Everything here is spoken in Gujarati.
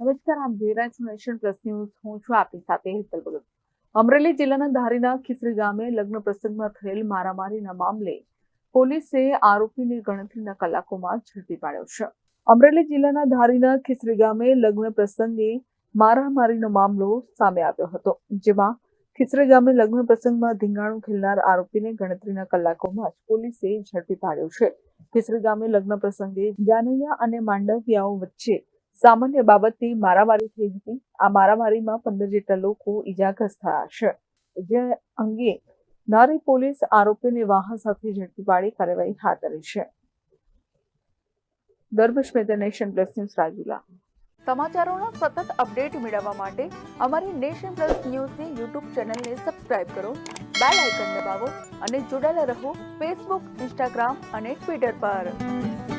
નમસ્કાર, આપ જોઈ રહ્યા છો નેશન પ્લસ ન્યૂઝ. હું છું આપની સાથે હેતલ ભગત. અમરેલી જિલ્લાના ધારીના ખીસરી ગામે લગ્ન પ્રસંગમાં થયેલ મારામારીના મામલે પોલીસે આરોપીને ગણતરીના કલાકોમાં ઝડપી પાડ્યો છે. અમરેલી જિલ્લાના ધારીના ખીસરી ગામે લગ્ન પ્રસંગે મારામારીનો મામલો સામે આવ્યો હતો, જેમાં ખીસરી ગામે લગ્ન પ્રસંગમાં ધીંગાણું ખેલનાર આરોપીને ગણતરીના કલાકોમાં જ પોલીસે ઝડપી પાડ્યો છે. ખીસરી ગામે લગ્ન પ્રસંગે જાનૈયા અને માંડવિયાઓ વચ્ચે સામાન્ય બાબતથી મારામારી થઈ હતી. આ મારામારીમાં 15 જેટલા લોકો ઇજાગ્રસ્ત થયા છે, જે અંગે ધારી પોલીસ આરોપીને વાહન સાથે ઝડપી પાડી કાર્યવાહી હાથ ધરી છે. Darvesh Mehta, nation plus news, Rajula. સમાચારોના સતત અપડેટ મેળવવા માટે અમારી નેશન પ્લસ ન્યૂઝની યુટ્યુબ ચેનલને સબસ્ક્રાઇબ કરો, બેલ આઇકન દબાવો અને જોડાયેલા રહો ફેસબુક, ઇન્સ્ટાગ્રામ અને ટ્વિટર પર.